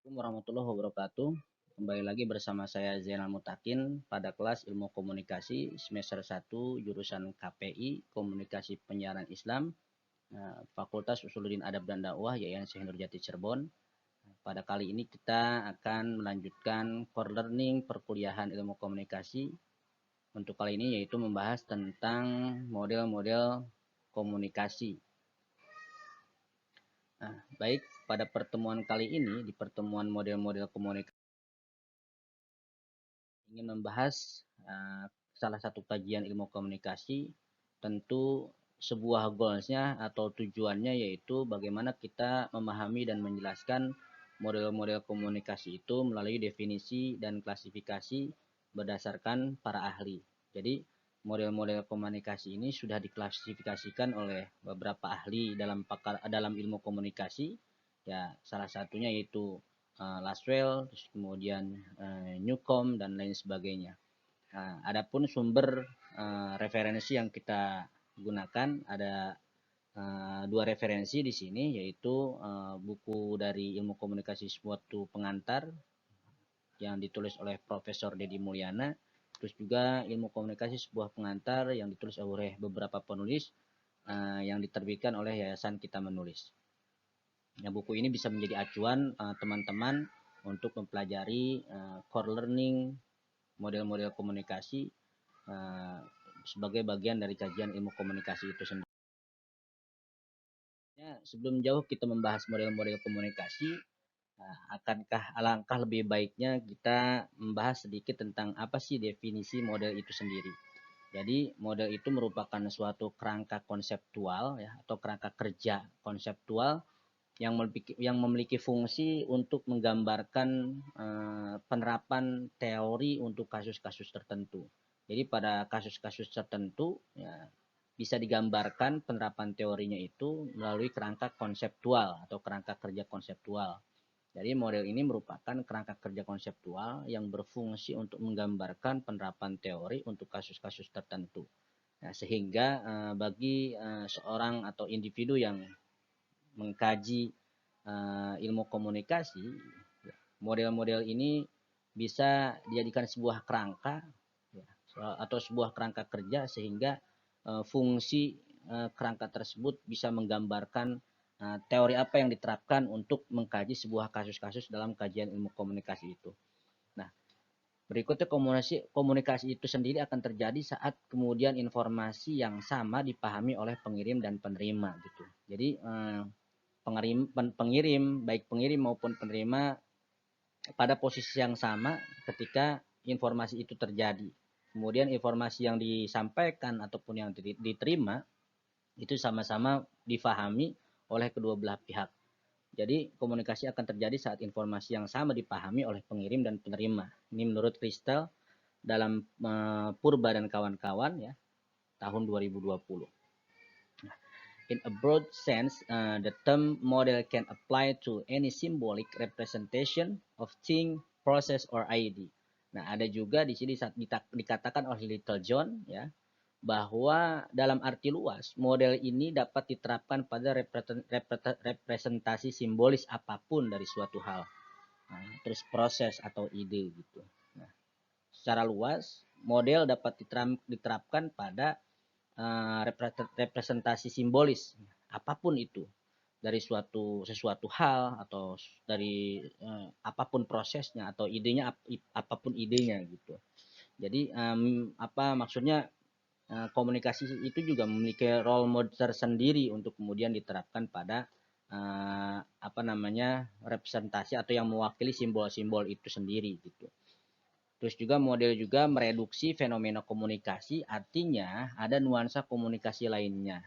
Assalamualaikum warahmatullahi wabarakatuh. Kembali lagi bersama saya Zainal Mutakin pada kelas Ilmu Komunikasi semester 1 jurusan KPI Komunikasi Penyiaran Islam, Fakultas Usuluddin Adab dan Dakwah Yayasan Syekh Nurjati Cirebon. Pada kali ini kita akan melanjutkan core learning perkuliahan Ilmu Komunikasi. Untuk kali ini yaitu membahas tentang model-model komunikasi. Baik, pada pertemuan kali ini di pertemuan model-model komunikasi ingin membahas salah satu kajian ilmu komunikasi. Tentu sebuah goalsnya atau tujuannya yaitu bagaimana kita memahami dan menjelaskan model-model komunikasi itu melalui definisi dan klasifikasi berdasarkan para ahli. Jadi model-model komunikasi ini sudah diklasifikasikan oleh beberapa ahli dalam ilmu komunikasi. Ya, salah satunya yaitu Laswell, terus kemudian Newcomb dan lain sebagainya. Adapun sumber referensi yang kita gunakan ada dua referensi di sini, yaitu buku dari Ilmu Komunikasi Suatu Pengantar yang ditulis oleh Profesor Dedi Mulyana, terus juga Ilmu Komunikasi Sebuah Pengantar yang ditulis oleh beberapa penulis yang diterbitkan oleh Yayasan Kita Menulis. Nah, buku ini bisa menjadi acuan teman-teman untuk mempelajari core learning model-model komunikasi sebagai bagian dari kajian ilmu komunikasi itu sendiri. Sebelum jauh kita membahas model-model komunikasi, akankah alangkah lebih baiknya kita membahas sedikit tentang apa sih definisi model itu sendiri. Jadi model itu merupakan suatu kerangka konseptual ya, atau kerangka kerja konseptual yang memiliki fungsi untuk menggambarkan penerapan teori untuk kasus-kasus tertentu. Jadi pada kasus-kasus tertentu ya, bisa digambarkan penerapan teorinya itu melalui kerangka konseptual atau kerangka kerja konseptual. Jadi model ini merupakan kerangka kerja konseptual yang berfungsi untuk menggambarkan penerapan teori untuk kasus-kasus tertentu. Nah, sehingga bagi seorang atau individu yang mengkaji ilmu komunikasi, model-model ini bisa dijadikan sebuah kerangka ya, atau sebuah kerangka kerja sehingga fungsi kerangka tersebut bisa menggambarkan teori apa yang diterapkan untuk mengkaji sebuah kasus-kasus dalam kajian ilmu komunikasi itu. Nah, berikutnya komunikasi itu sendiri akan terjadi saat kemudian informasi yang sama dipahami oleh pengirim dan penerima gitu. Jadi pengirim baik pengirim maupun penerima pada posisi yang sama ketika informasi itu terjadi. Kemudian informasi yang disampaikan ataupun yang diterima itu sama-sama difahami oleh kedua belah pihak. Jadi komunikasi akan terjadi saat informasi yang sama dipahami oleh pengirim dan penerima. Ini menurut Crystal dalam Purba dan kawan-kawan ya, tahun 2020. In a broad sense, the term model can apply to any symbolic representation of thing, process, or idea. Nah, ada juga di sini dikatakan oleh Little John ya, bahwa dalam arti luas model ini dapat diterapkan pada representasi simbolis apapun dari suatu hal. Nah, terus proses atau ide gitu. Nah, secara luas model dapat diterapkan pada representasi simbolis apapun itu dari sesuatu hal atau dari apapun prosesnya atau idenya apapun idenya gitu. Jadi apa maksudnya komunikasi itu juga memiliki role model tersendiri untuk kemudian diterapkan pada apa namanya representasi atau yang mewakili simbol-simbol itu sendiri gitu. Terus juga model juga mereduksi fenomena komunikasi, artinya ada nuansa komunikasi lainnya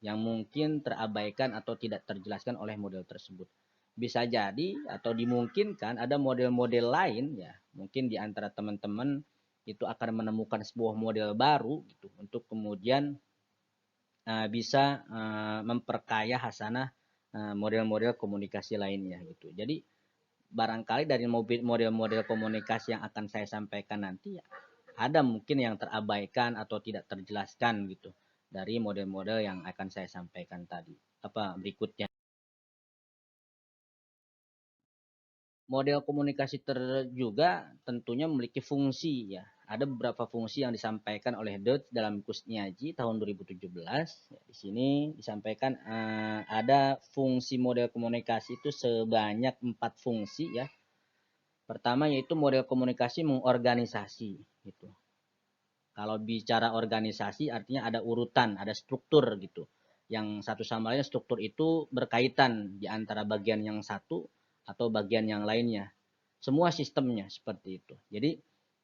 yang mungkin terabaikan atau tidak terjelaskan oleh model tersebut. Bisa jadi atau dimungkinkan ada model-model lain ya, mungkin di antara teman-teman itu akan menemukan sebuah model baru gitu untuk kemudian bisa memperkaya hasanah model-model komunikasi lainnya gitu. Jadi barangkali dari model-model komunikasi yang akan saya sampaikan nanti ya, ada mungkin yang terabaikan atau tidak terjelaskan gitu dari model-model yang akan saya sampaikan tadi. Apa berikutnya? model komunikasi juga tentunya memiliki fungsi ya. Ada beberapa fungsi yang disampaikan oleh Deutsch dalam Kusniaji tahun 2017. Ya, di sini disampaikan ada fungsi model komunikasi itu sebanyak 4 fungsi ya. Pertama yaitu model komunikasi mengorganisasi gitu. Kalau bicara organisasi artinya ada urutan, ada struktur gitu. Yang satu sama lain struktur itu berkaitan di antara bagian yang satu atau bagian yang lainnya. Semua sistemnya seperti itu. Jadi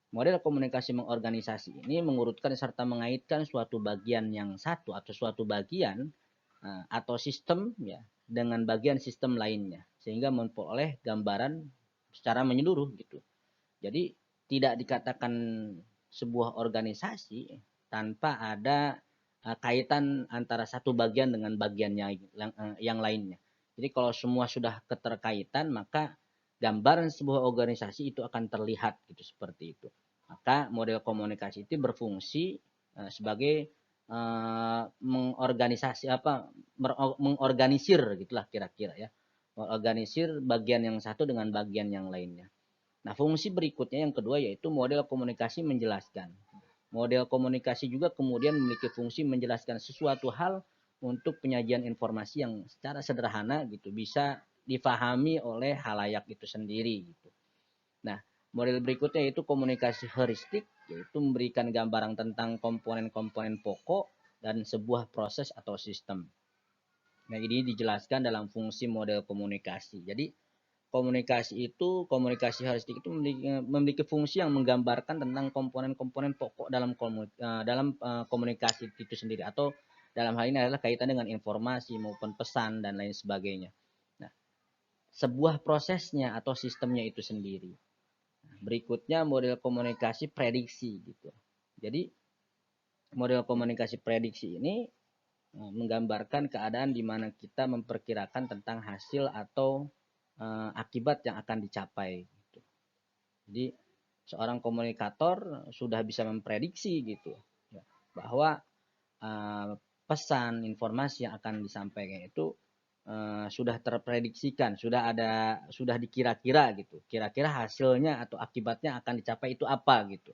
model komunikasi mengorganisasi ini mengurutkan serta mengaitkan suatu bagian yang satu atau suatu bagian atau sistem ya dengan bagian sistem lainnya sehingga memperoleh gambaran secara menyeluruh gitu. Jadi tidak dikatakan sebuah organisasi tanpa ada kaitan antara satu bagian dengan bagiannya yang lainnya. Jadi kalau semua sudah keterkaitan maka gambaran sebuah organisasi itu akan terlihat gitu seperti itu. Maka model komunikasi itu berfungsi sebagai mengorganisir gitulah kira-kira ya. Mengorganisir bagian yang satu dengan bagian yang lainnya. Nah, fungsi berikutnya yang kedua yaitu model komunikasi menjelaskan. Model komunikasi juga kemudian memiliki fungsi menjelaskan sesuatu hal untuk penyajian informasi yang secara sederhana gitu bisa difahami oleh halayak itu sendiri gitu. Nah, model berikutnya yaitu komunikasi heuristik yaitu memberikan gambaran tentang komponen-komponen pokok dan sebuah proses atau sistem. Nah, ini dijelaskan dalam fungsi model komunikasi. Jadi komunikasi heuristik itu memiliki fungsi yang menggambarkan tentang komponen-komponen pokok dalam komunikasi itu sendiri atau dalam hal ini adalah kaitan dengan informasi maupun pesan dan lain sebagainya. Nah, sebuah prosesnya atau sistemnya itu sendiri. Berikutnya model komunikasi prediksi gitu. Jadi model komunikasi prediksi ini menggambarkan keadaan di mana kita memperkirakan tentang hasil atau akibat yang akan dicapai. Gitu. Jadi seorang komunikator sudah bisa memprediksi gitu ya, bahwa pesan informasi yang akan disampaikan itu sudah terprediksikan, sudah dikira-kira gitu. Kira-kira hasilnya atau akibatnya akan dicapai itu apa gitu.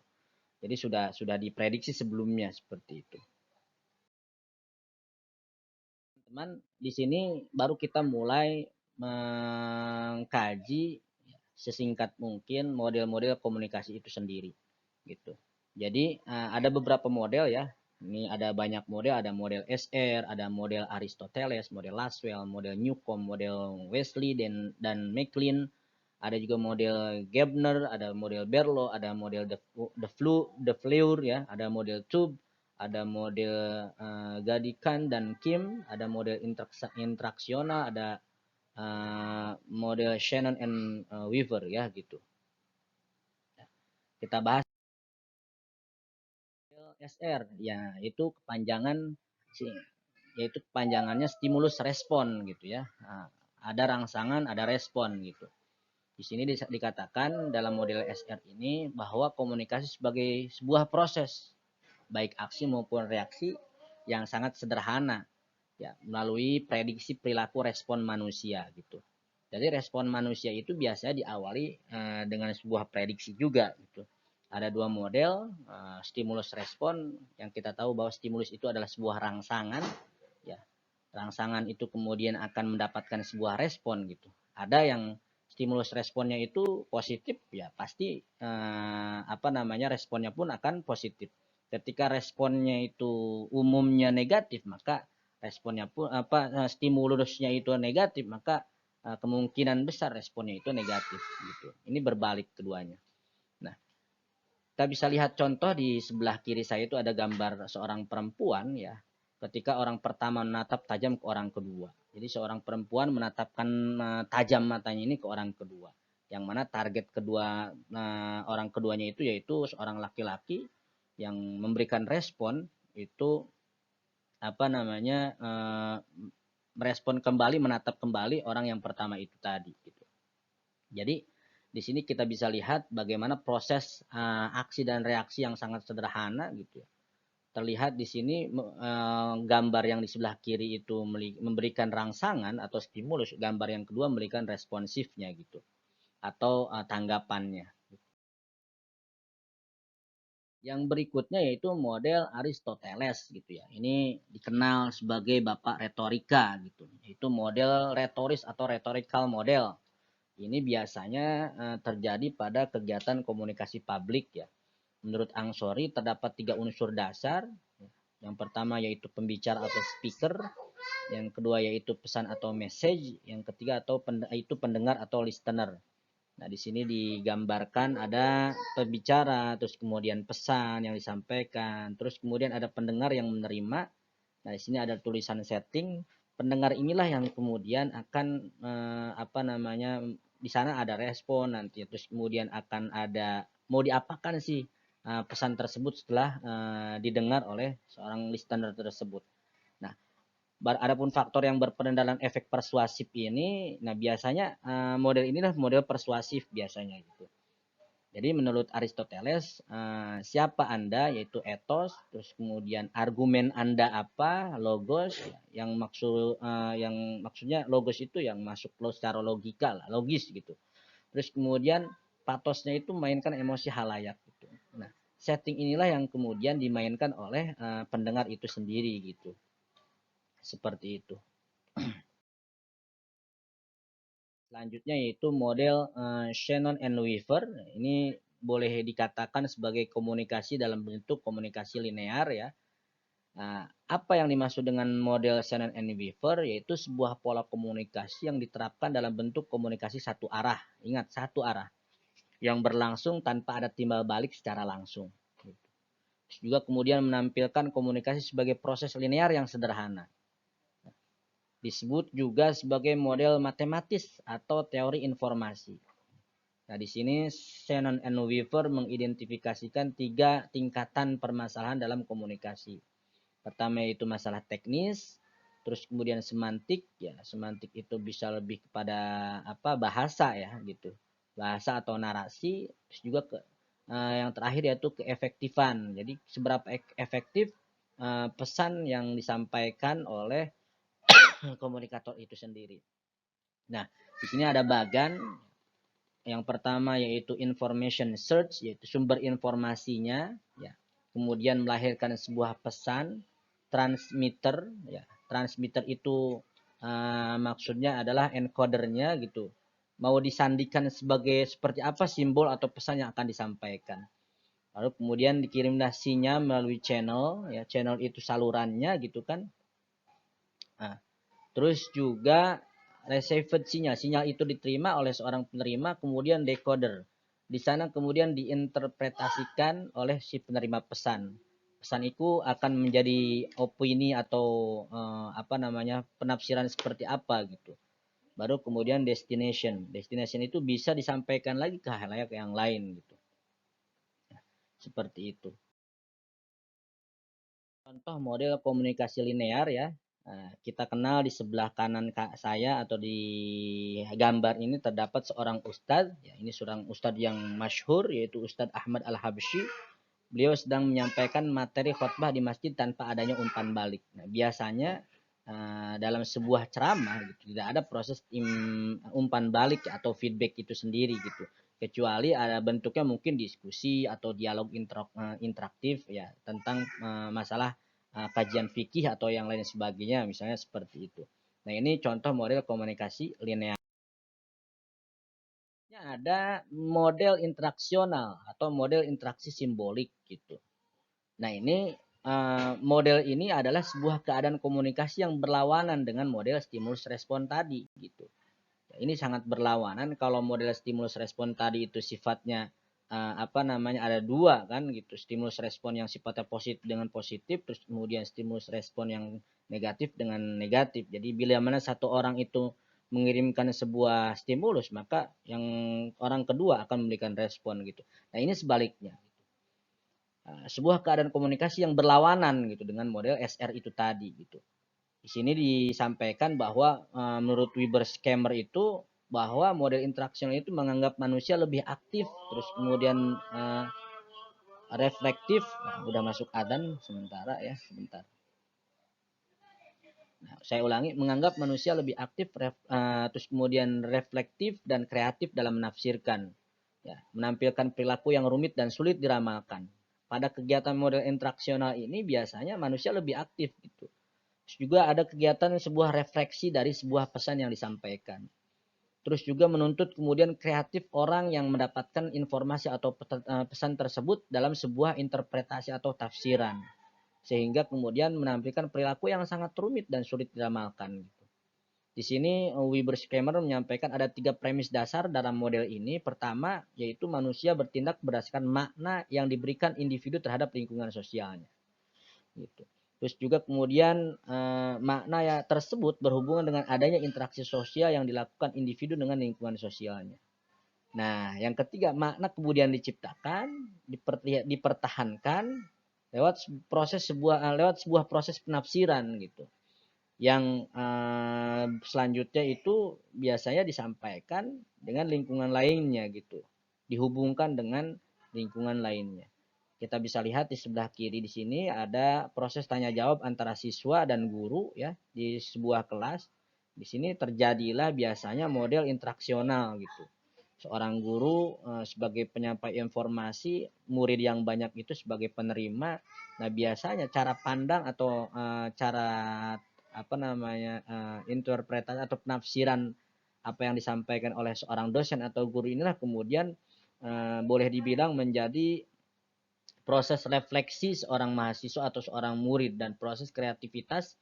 Jadi sudah diprediksi sebelumnya seperti itu. Teman, di sini baru kita mulai mengkaji sesingkat mungkin model-model komunikasi itu sendiri gitu. Jadi ada beberapa model ya. Ini ada banyak model, ada model SR, ada model Aristoteles, model Laswell, model Newcomb, model Wesley dan MacLean. Ada juga model Gebner, ada model Berlo, ada model de Fleur ya, ada model Tube, ada model Gadikan dan Kim, ada model interaksional, ada model Shannon and Weaver ya gitu. Kita bahas SR ya, itu kepanjangan yaitu kepanjangannya stimulus respon gitu ya. Nah, ada rangsangan, ada respon gitu. Di sini dikatakan dalam model SR ini bahwa komunikasi sebagai sebuah proses baik aksi maupun reaksi yang sangat sederhana ya melalui prediksi perilaku respon manusia gitu. Jadi respon manusia itu biasanya diawali dengan sebuah prediksi juga gitu. Ada dua model stimulus respon yang kita tahu bahwa stimulus itu adalah sebuah rangsangan ya. Rangsangan itu kemudian akan mendapatkan sebuah respon gitu. Ada yang stimulus responnya itu positif ya pasti responnya pun akan positif. Ketika responnya itu umumnya negatif maka responnya pun stimulusnya itu negatif maka kemungkinan besar responnya itu negatif gitu. Ini berbalik keduanya. Nah, kita bisa lihat contoh di sebelah kiri saya itu ada gambar seorang perempuan ya. Ketika orang pertama menatap tajam ke orang kedua. Jadi seorang perempuan menatapkan tajam matanya ini ke orang kedua. Yang mana target kedua orang keduanya itu yaitu seorang laki-laki yang memberikan respon itu merespon kembali, menatap kembali orang yang pertama itu tadi gitu. Jadi di sini kita bisa lihat bagaimana proses aksi dan reaksi yang sangat sederhana gitu ya. Terlihat di sini gambar yang di sebelah kiri itu memberikan rangsangan atau stimulus, gambar yang kedua memberikan responsifnya gitu. atau tanggapannya. Yang berikutnya yaitu model Aristoteles gitu ya. Ini dikenal sebagai bapak retorika gitu. Itu model retoris atau rhetorical model. Ini biasanya terjadi pada kegiatan komunikasi publik ya. Menurut Angsori terdapat 3 unsur dasar. Yang pertama yaitu pembicara atau speaker, yang kedua yaitu pesan atau message, yang ketiga itu pendengar atau listener. Nah, di sini digambarkan ada pembicara, terus kemudian pesan yang disampaikan, terus kemudian ada pendengar yang menerima. Nah, di sini ada tulisan setting. Pendengar inilah yang kemudian akan di sana ada respon nanti, terus kemudian akan ada mau diapakan sih pesan tersebut setelah didengar oleh seorang listener tersebut. Nah, adapun faktor yang berperan dalam efek persuasif ini, nah biasanya model inilah model persuasif biasanya gitu. Jadi menurut Aristoteles, siapa Anda yaitu ethos, terus kemudian argumen Anda apa, logos, yang maksudnya logos itu yang masuk secara logika lah, logis gitu. Terus kemudian patosnya itu mainkan emosi halayak gitu. Nah, setting inilah yang kemudian dimainkan oleh pendengar itu sendiri gitu. Seperti itu. Selanjutnya yaitu model Shannon and Weaver. Ini boleh dikatakan sebagai komunikasi dalam bentuk komunikasi linear ya. Nah, apa yang dimaksud dengan model Shannon and Weaver? Yaitu sebuah pola komunikasi yang diterapkan dalam bentuk komunikasi satu arah. Ingat, satu arah. Yang berlangsung tanpa ada timbal balik secara langsung. Juga kemudian menampilkan komunikasi sebagai proses linear yang sederhana. Disebut juga sebagai model matematis atau teori informasi. Nah, di sini Shannon and Weaver mengidentifikasikan 3 tingkatan permasalahan dalam komunikasi. Pertama yaitu masalah teknis, terus kemudian semantik, ya semantik itu bisa lebih kepada bahasa ya gitu, bahasa atau narasi, terus juga yang terakhir yaitu keefektifan. Jadi seberapa efektif pesan yang disampaikan oleh komunikator itu sendiri. Nah, di sini ada bagan. Yang pertama yaitu information search, yaitu sumber informasinya, ya. Kemudian melahirkan sebuah pesan, transmitter, ya. Transmitter itu maksudnya adalah encodernya gitu. Mau disandikan seperti apa simbol atau pesan yang akan disampaikan. Lalu kemudian dikirimlah sinyal melalui channel, ya. Channel itu salurannya gitu kan. Nah, terus juga received sinyal itu diterima oleh seorang penerima, kemudian decoder. Di sana kemudian diinterpretasikan oleh si penerima pesan. Pesan itu akan menjadi opini atau penafsiran seperti apa gitu. Baru kemudian destination. Destination itu bisa disampaikan lagi ke halayak yang lain gitu. Seperti itu. Contoh model komunikasi linear ya. Nah, kita kenal di sebelah kanan saya atau di gambar ini terdapat seorang ustadz. Ya, ini seorang ustadz yang masyhur yaitu Ustadz Ahmad Al-Habsyi. Beliau sedang menyampaikan materi khutbah di masjid tanpa adanya umpan balik. Nah, biasanya dalam sebuah ceramah gitu, tidak ada proses umpan balik atau feedback itu sendiri gitu. Kecuali ada bentuknya mungkin diskusi atau dialog interaktif ya tentang masalah kajian fikih atau yang lain sebagainya, misalnya seperti itu. Nah, ini contoh model komunikasi linear. Ada model interaksional atau model interaksi simbolik gitu. Nah, ini model ini adalah sebuah keadaan komunikasi yang berlawanan dengan model stimulus respon tadi gitu. Ini sangat berlawanan. Kalau model stimulus respon tadi itu sifatnya ada 2 kan gitu, stimulus respon yang sifatnya positif dengan positif, terus kemudian stimulus respon yang negatif dengan negatif. Jadi bila mana satu orang itu mengirimkan sebuah stimulus, maka yang orang kedua akan memberikan respon gitu. Nah, ini sebaliknya. Sebuah keadaan komunikasi yang berlawanan gitu dengan model SR itu tadi gitu. Di sini disampaikan bahwa menurut Weber Scammer itu bahwa model interaksional itu menganggap manusia lebih aktif, terus kemudian reflektif. Nah, udah masuk adzan sementara ya, sebentar. Nah, saya ulangi, menganggap manusia lebih aktif, terus kemudian reflektif dan kreatif dalam menafsirkan, ya, menampilkan perilaku yang rumit dan sulit diramalkan. Pada kegiatan model interaksional ini biasanya manusia lebih aktif gitu. Terus juga ada kegiatan sebuah refleksi dari sebuah pesan yang disampaikan. Terus juga menuntut kemudian kreatif orang yang mendapatkan informasi atau pesan tersebut dalam sebuah interpretasi atau tafsiran. Sehingga kemudian menampilkan perilaku yang sangat rumit dan sulit diramalkan. Di sini Weber-Schaemer menyampaikan ada 3 premis dasar dalam model ini. Pertama, yaitu manusia bertindak berdasarkan makna yang diberikan individu terhadap lingkungan sosialnya. Gitu. Terus juga kemudian makna ya tersebut berhubungan dengan adanya interaksi sosial yang dilakukan individu dengan lingkungan sosialnya. Nah, yang ketiga, makna kemudian diciptakan, dipertahankan lewat sebuah proses penafsiran gitu. Yang selanjutnya itu biasanya disampaikan dengan lingkungan lainnya gitu. Dihubungkan dengan lingkungan lainnya. Kita bisa lihat di sebelah kiri di sini ada proses tanya jawab antara siswa dan guru ya di sebuah kelas. Di sini terjadilah biasanya model interaksional gitu. Seorang guru sebagai penyampai informasi, murid yang banyak itu sebagai penerima. Nah, biasanya cara pandang atau cara interpretasi atau penafsiran apa yang disampaikan oleh seorang dosen atau guru inilah kemudian boleh dibilang menjadi proses refleksi seorang mahasiswa atau seorang murid dan proses kreativitas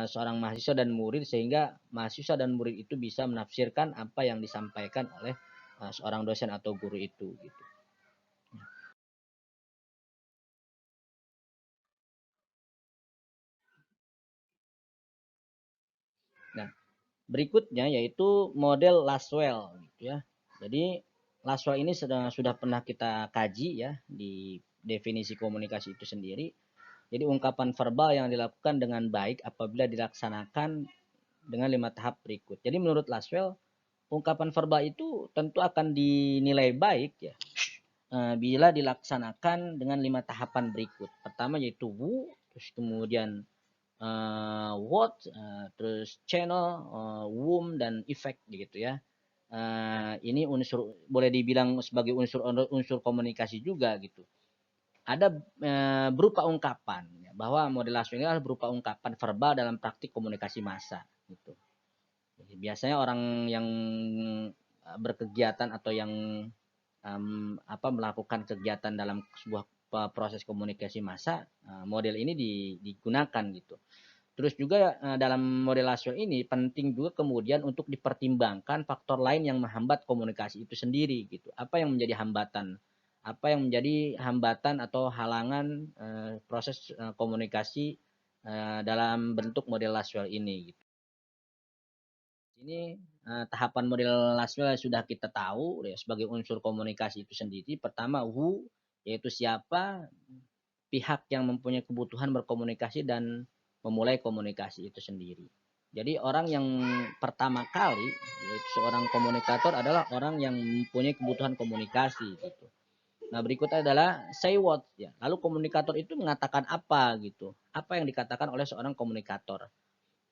seorang mahasiswa dan murid sehingga mahasiswa dan murid itu bisa menafsirkan apa yang disampaikan oleh seorang dosen atau guru itu gitu. Nah, berikutnya yaitu model Laswell gitu ya. Jadi Laswell ini sudah pernah kita kaji ya di definisi komunikasi itu sendiri. Jadi ungkapan verbal yang dilakukan dengan baik apabila dilaksanakan dengan 5 tahap berikut. Jadi menurut Laswell, ungkapan verbal itu tentu akan dinilai baik ya bila dilaksanakan dengan 5 tahapan berikut. Pertama yaitu who, terus kemudian what, terus channel, whom dan effect gitu ya. Ini unsur boleh dibilang sebagai unsur komunikasi juga gitu. Ada berupa ungkapan ya, bahwa model Laswell ini adalah berupa ungkapan verbal dalam praktik komunikasi massa gitu. Jadi, biasanya orang yang berkegiatan atau yang melakukan kegiatan dalam sebuah proses komunikasi massa, model ini digunakan gitu. Terus juga dalam model Laswell ini penting juga kemudian untuk dipertimbangkan faktor lain yang menghambat komunikasi itu sendiri gitu. Apa yang menjadi hambatan? Apa yang menjadi hambatan atau halangan proses komunikasi dalam bentuk model Laswell ini gitu. Ini tahapan model Laswell sudah kita tahu ya, sebagai unsur komunikasi itu sendiri. Pertama who, yaitu siapa, pihak yang mempunyai kebutuhan berkomunikasi dan memulai komunikasi itu sendiri. Jadi orang yang pertama kali yaitu seorang komunikator adalah orang yang mempunyai kebutuhan komunikasi gitu. Nah, berikutnya adalah say what ya. Lalu komunikator itu mengatakan apa gitu. Apa yang dikatakan oleh seorang komunikator?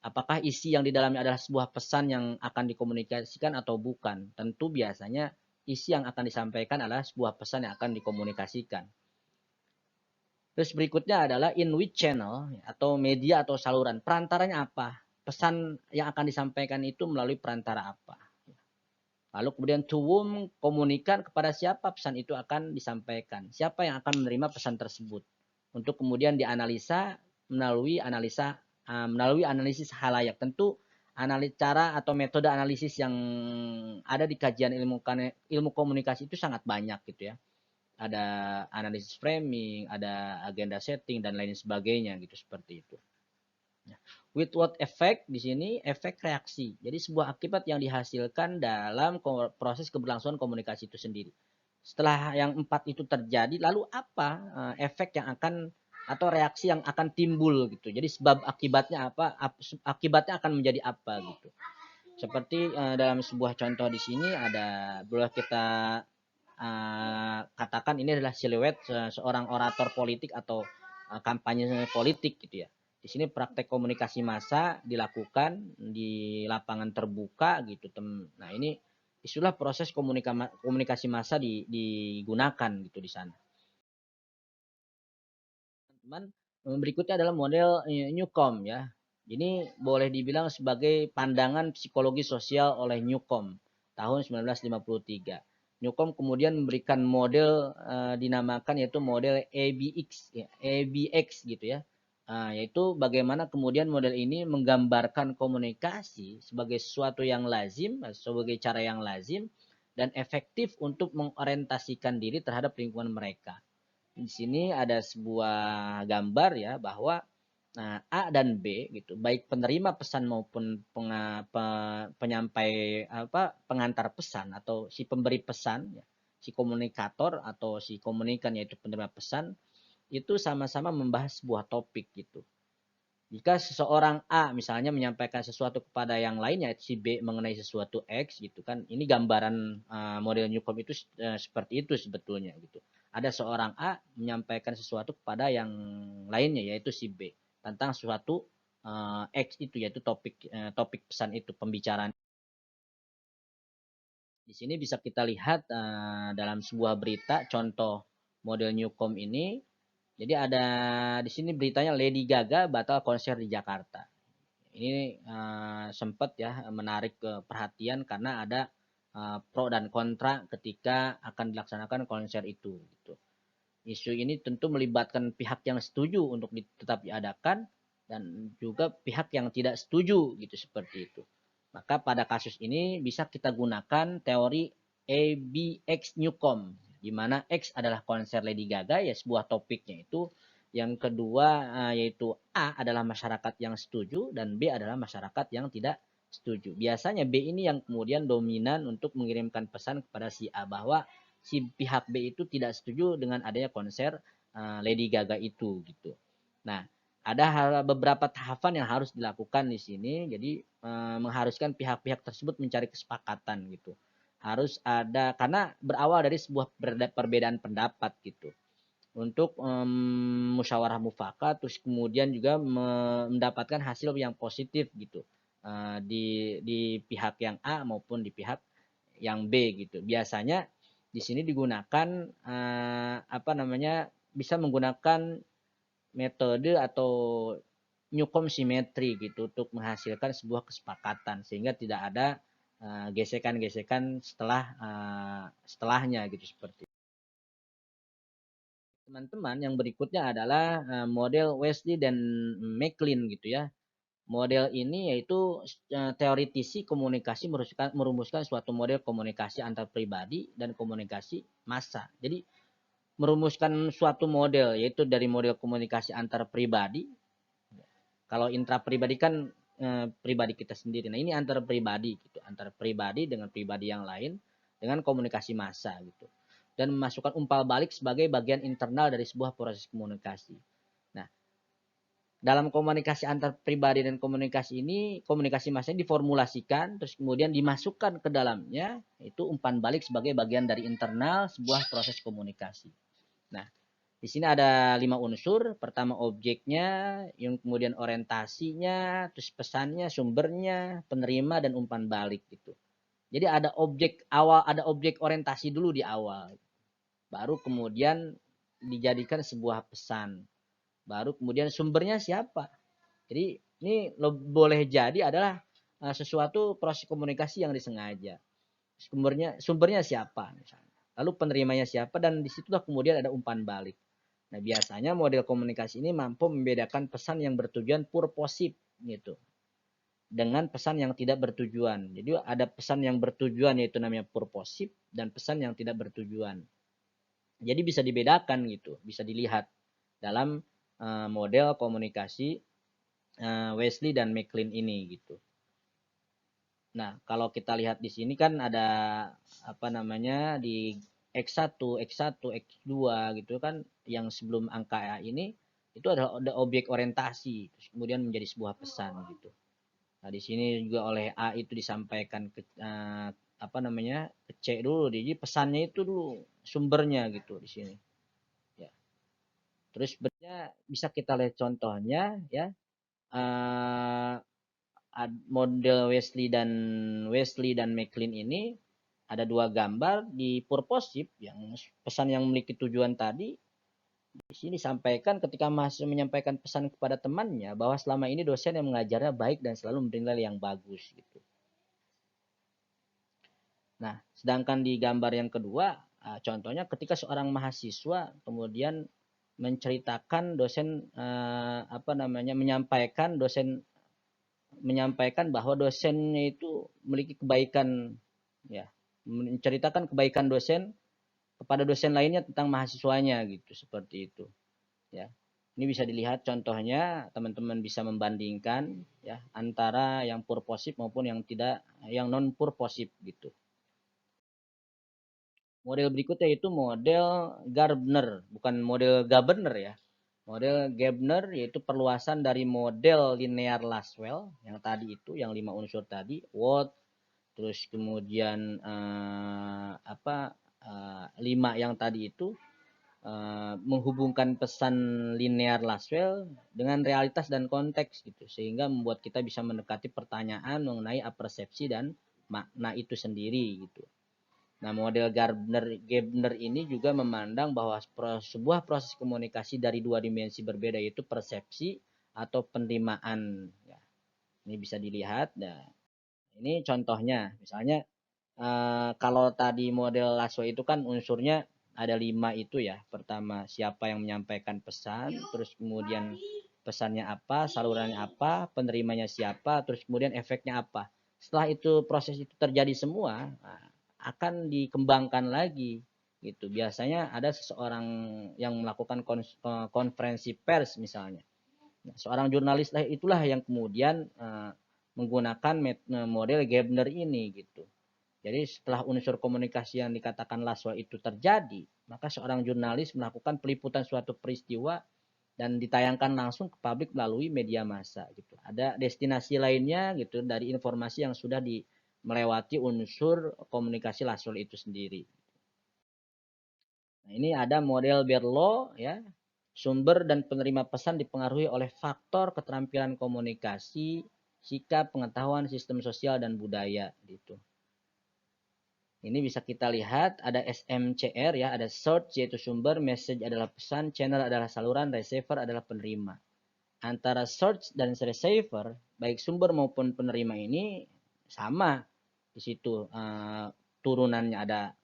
Apakah isi yang di dalamnya adalah sebuah pesan yang akan dikomunikasikan atau bukan? Tentu biasanya isi yang akan disampaikan adalah sebuah pesan yang akan dikomunikasikan. Terus berikutnya adalah in which channel atau media atau saluran. Perantaranya apa? Pesan yang akan disampaikan itu melalui perantara apa? Lalu kemudian to whom, komunikan kepada siapa pesan itu akan disampaikan. Siapa yang akan menerima pesan tersebut. Untuk kemudian dianalisa melalui analisis halayak. Tentu cara atau metode analisis yang ada di kajian ilmu komunikasi itu sangat banyak gitu ya. Ada analisis framing, ada agenda setting dan lain sebagainya gitu seperti itu. With what effect di sini efek reaksi. Jadi sebuah akibat yang dihasilkan dalam proses keberlangsungan komunikasi itu sendiri. Setelah yang 4 itu terjadi, lalu apa efek yang akan atau reaksi yang akan timbul gitu. Jadi sebab akibatnya apa? Akibatnya akan menjadi apa gitu. Seperti dalam sebuah contoh di sini ada boleh kita katakan ini adalah siluet seorang orator politik atau kampanye politik gitu ya. Di sini praktek komunikasi massa dilakukan di lapangan terbuka gitu. Nah, ini istilah proses komunikasi massa digunakan gitu di sana. Teman, berikutnya adalah model Newcomb ya. Ini boleh dibilang sebagai pandangan psikologi sosial oleh Newcomb tahun 1953. Newcomb kemudian memberikan model dinamakan yaitu model ABX, ya, ABX gitu ya. Yaitu bagaimana kemudian model ini menggambarkan komunikasi sebagai sesuatu yang lazim, sebagai cara yang lazim dan efektif untuk mengorientasikan diri terhadap lingkungan mereka. Di sini ada sebuah gambar ya bahwa A dan B gitu, baik penerima pesan maupun penyampai pengantar pesan atau si pemberi pesan ya, si komunikator atau si komunikan yaitu penerima pesan itu sama-sama membahas sebuah topik gitu. Jika seseorang A misalnya menyampaikan sesuatu kepada yang lainnya si B mengenai sesuatu X gitu kan, ini gambaran model Newcomb itu seperti itu sebetulnya gitu. Ada seorang A menyampaikan sesuatu kepada yang lainnya yaitu si B tentang suatu X itu yaitu topik pesan itu pembicaraan. Di sini bisa kita lihat dalam sebuah berita contoh model Newcomb ini. Jadi ada di sini beritanya Lady Gaga batal konser di Jakarta. Ini sempat ya menarik perhatian karena ada pro dan kontra ketika akan dilaksanakan konser itu. Gitu. Isu ini tentu melibatkan pihak yang setuju untuk tetap diadakan dan juga pihak yang tidak setuju gitu seperti itu. Maka pada kasus ini bisa kita gunakan teori ABX Newcomb, di mana X adalah konser Lady Gaga ya sebuah topiknya itu. Yang kedua yaitu A adalah masyarakat yang setuju dan B adalah masyarakat yang tidak setuju. Biasanya B ini yang kemudian dominan untuk mengirimkan pesan kepada si A bahwa si pihak B itu tidak setuju dengan adanya konser Lady Gaga itu gitu. Nah, ada beberapa tahapan yang harus dilakukan di sini. Jadi mengharuskan pihak-pihak tersebut mencari kesepakatan gitu. Harus ada karena berawal dari sebuah perbedaan pendapat gitu untuk musyawarah mufakat terus kemudian juga mendapatkan hasil yang positif gitu di pihak yang A maupun di pihak yang B gitu. Biasanya di sini digunakan bisa menggunakan metode atau Newcomb simetri gitu untuk menghasilkan sebuah kesepakatan sehingga tidak ada gesekan-gesekan setelahnya gitu seperti teman-teman. Yang berikutnya adalah model Wesley dan McLean gitu ya. Model ini yaitu teoritisi komunikasi merumuskan suatu model komunikasi antar pribadi dan komunikasi massa. Jadi merumuskan suatu model yaitu dari model komunikasi antar pribadi. Kalau intra pribadi kan pribadi kita sendiri. Nah, ini antar pribadi gitu, antar pribadi dengan pribadi yang lain dengan komunikasi massa gitu. Dan memasukkan umpal balik sebagai bagian internal dari sebuah proses komunikasi. Nah, dalam komunikasi antar pribadi dan komunikasi ini, komunikasi massanya diformulasikan, terus kemudian dimasukkan ke dalamnya, itu umpan balik sebagai bagian dari internal sebuah proses komunikasi. Nah, di sini ada 5 unsur. Pertama objeknya, yang kemudian orientasinya, terus pesannya, sumbernya, penerima, dan umpan balik gitu. Jadi ada objek awal, ada objek orientasi dulu di awal. Baru kemudian dijadikan sebuah pesan. Baru kemudian sumbernya siapa. Jadi ini boleh jadi adalah sesuatu proses komunikasi yang disengaja. Sumbernya siapa misalnya. Lalu penerimanya siapa dan disitulah kemudian ada umpan balik. Nah, biasanya model komunikasi ini mampu membedakan pesan yang bertujuan purposif gitu dengan pesan yang tidak bertujuan. Jadi ada pesan yang bertujuan yaitu namanya purposif dan pesan yang tidak bertujuan. Jadi bisa dibedakan gitu, bisa dilihat dalam model komunikasi Wesley dan McLean ini gitu. Nah, kalau kita lihat di sini kan ada di X1, X1, X2 gitu kan yang sebelum angka A ini itu adalah objek orientasi terus kemudian menjadi sebuah pesan gitu. Nah, di sini juga oleh A itu disampaikan ke ke C dulu, jadi pesannya itu dulu sumbernya gitu di sini. Ya. Terus bisa kita lihat contohnya ya. uh, model Wesley dan McLean ini ada dua gambar di purposive yang pesan yang memiliki tujuan tadi. Di sini disampaikan ketika mahasiswa menyampaikan pesan kepada temannya bahwa selama ini dosen yang mengajarnya baik dan selalu memberi nilai yang bagus gitu. Nah, sedangkan di gambar yang kedua, contohnya ketika seorang mahasiswa kemudian menceritakan dosen menyampaikan bahwa dosennya itu memiliki kebaikan, ya, menceritakan kebaikan dosen kepada dosen lainnya tentang mahasiswanya gitu, seperti itu, ya. Ini bisa dilihat contohnya, teman-teman bisa membandingkan ya antara yang purposive maupun yang non purposive gitu. Model berikutnya itu model Gardner, bukan model Gabner ya. Model Gabner yaitu perluasan dari model linear Lasswell yang tadi itu, yang 5 unsur tadi, what, terus kemudian 5 yang tadi itu, menghubungkan pesan linear Lasswell dengan realitas dan konteks gitu, sehingga membuat kita bisa mendekati pertanyaan mengenai persepsi dan makna itu sendiri gitu. Nah, model Gardner ini juga memandang bahwa sebuah proses komunikasi dari dua dimensi berbeda, yaitu persepsi atau penerimaan. Ya, ini bisa dilihat. Nah, ini contohnya, misalnya kalau tadi model Lasso itu kan unsurnya ada 5 itu ya. Pertama, siapa yang menyampaikan pesan, terus kemudian pesannya apa, salurannya apa, penerimanya siapa, terus kemudian efeknya apa. Setelah itu proses itu terjadi semua, akan dikembangkan lagi gitu. Biasanya ada seseorang yang melakukan konferensi pers misalnya. Nah, seorang jurnalis itulah yang kemudian menggunakan model Gabner ini gitu. Jadi setelah unsur komunikasi yang dikatakan Laswell itu terjadi, maka seorang jurnalis melakukan peliputan suatu peristiwa dan ditayangkan langsung ke publik melalui media massa gitu. Ada destinasi lainnya gitu dari informasi yang sudah melewati unsur komunikasi Laswell itu sendiri. Nah, ini ada model Berlo ya. Sumber dan penerima pesan dipengaruhi oleh faktor keterampilan komunikasi, sikap, pengetahuan, sistem sosial dan budaya gitu. Ini bisa kita lihat ada SMCR ya, ada source yaitu sumber, message adalah pesan, channel adalah saluran, receiver adalah penerima. Antara source dan receiver, baik sumber maupun penerima ini sama di situ. Turunannya ada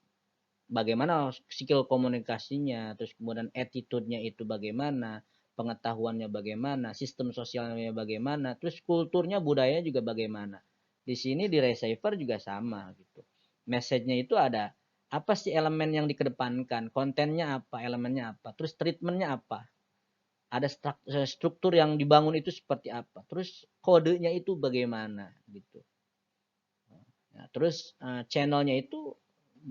bagaimana skill komunikasinya, terus kemudian attitude-nya itu bagaimana, pengetahuannya bagaimana, sistem sosialnya bagaimana, terus kulturnya, budayanya juga bagaimana. Di sini di receiver juga sama gitu. Message-nya itu ada apa sih elemen yang dikedepankan, kontennya apa, elemennya apa, terus treatmentnya apa, ada struktur yang dibangun itu seperti apa, terus kodenya itu bagaimana gitu. Nah, terus channelnya itu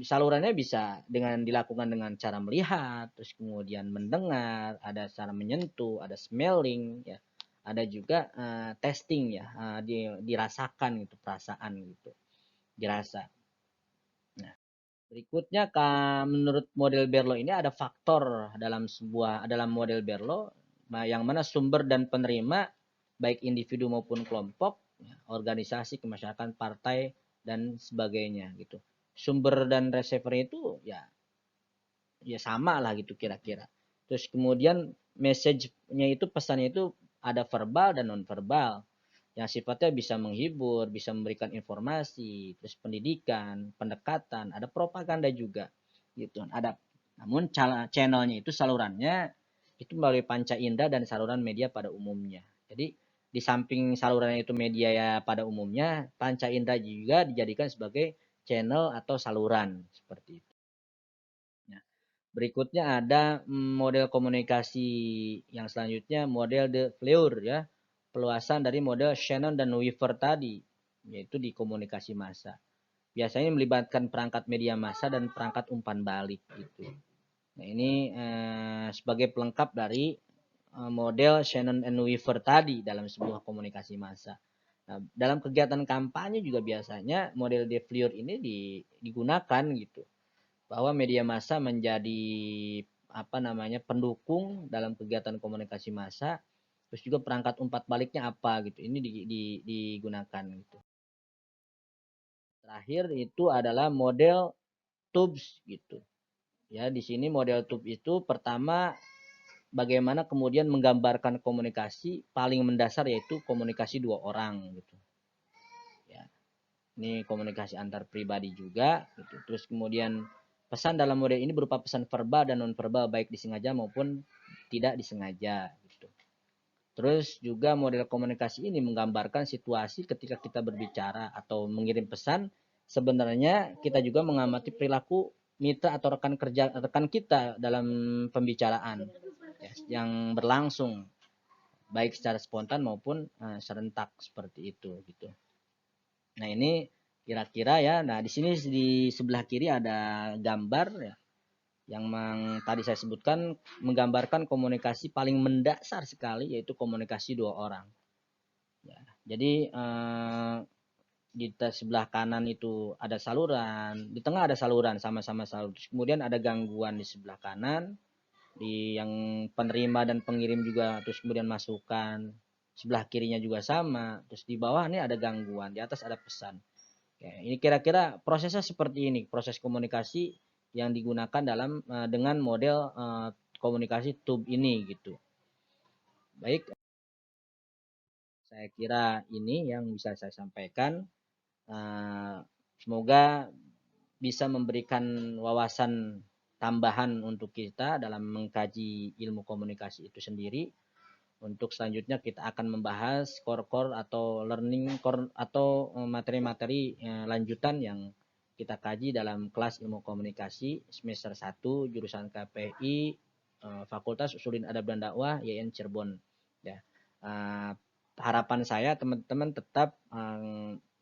salurannya bisa dilakukan dengan cara melihat, terus kemudian mendengar, ada cara menyentuh, ada smelling ya, ada juga testing ya, dirasakan gitu, perasaan gitu, dirasa. Nah, berikutnya menurut model Berlo ini ada faktor dalam model Berlo yang mana sumber dan penerima baik individu maupun kelompok, ya, organisasi, kemasyarakatan, partai dan sebagainya gitu. Sumber dan receiver itu ya sama lah gitu kira-kira. Terus kemudian message-nya itu, pesannya itu ada verbal dan non verbal yang sifatnya bisa menghibur, bisa memberikan informasi, terus pendidikan, pendekatan, ada propaganda juga gitu. Namun channelnya itu, salurannya itu melalui panca indera dan saluran media pada umumnya. Jadi di samping saluran itu media ya pada umumnya, panca indera juga dijadikan sebagai channel atau saluran seperti itu. Nah, berikutnya ada model komunikasi yang selanjutnya, model de Fleur ya, peluasan dari model Shannon dan Weaver tadi, yaitu di komunikasi massa. Biasanya melibatkan perangkat media massa dan perangkat umpan balik gitu. Nah, ini sebagai pelengkap dari model Shannon and Weaver tadi dalam sebuah komunikasi massa. Nah, dalam kegiatan kampanye juga biasanya model de Fleur ini digunakan gitu, bahwa media massa menjadi pendukung dalam kegiatan komunikasi massa, terus juga perangkat umpat baliknya apa gitu. Ini digunakan gitu. Terakhir itu adalah model tubes gitu. Ya, di sini model tube itu pertama bagaimana kemudian menggambarkan komunikasi paling mendasar yaitu komunikasi dua orang gitu. Ya, ini komunikasi antar pribadi juga gitu. Terus kemudian pesan dalam model ini berupa pesan verbal dan non verbal baik disengaja maupun tidak disengaja gitu. Terus juga model komunikasi ini menggambarkan situasi ketika kita berbicara atau mengirim pesan, sebenarnya kita juga mengamati perilaku mitra atau rekan kerja rekan kita dalam pembicaraan ya, yang berlangsung baik secara spontan maupun serentak seperti itu gitu. Nah, ini kira-kira ya. Nah, di sini di sebelah kiri ada gambar ya yang tadi saya sebutkan menggambarkan komunikasi paling mendasar sekali yaitu komunikasi dua orang. Ya, jadi di sebelah kanan itu ada saluran, di tengah ada saluran sama-sama saluran. Kemudian ada gangguan di sebelah kanan, di yang penerima dan pengirim juga, terus kemudian masukan. Sebelah kirinya juga sama, terus di bawah ini ada gangguan, di atas ada pesan. Oke, ini kira-kira prosesnya seperti ini, proses komunikasi yang digunakan dalam dengan model komunikasi tube ini gitu. Baik, saya kira ini yang bisa saya sampaikan. Semoga bisa memberikan wawasan tambahan untuk kita dalam mengkaji ilmu komunikasi itu sendiri. Untuk selanjutnya kita akan membahas core-core atau learning core atau materi-materi lanjutan yang kita kaji dalam kelas ilmu komunikasi semester 1 jurusan KPI Fakultas Usulin Adab dan Dakwah YN Cirebon. Ya. Harapan saya teman-teman tetap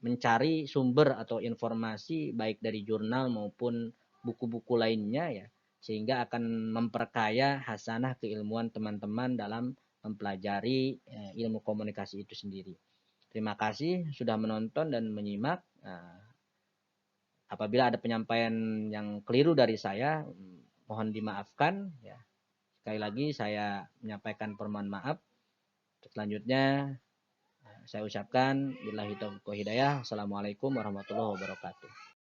mencari sumber atau informasi baik dari jurnal maupun buku-buku lainnya ya, sehingga akan memperkaya hasanah keilmuan teman-teman dalam mempelajari ilmu komunikasi itu sendiri. Terima kasih sudah menonton dan menyimak. Apabila ada penyampaian yang keliru dari saya, mohon dimaafkan. Ya. Sekali lagi saya menyampaikan permohonan maaf. Selanjutnya saya ucapkan billahi taufiq wal hidayah. Assalamualaikum warahmatullahi wabarakatuh.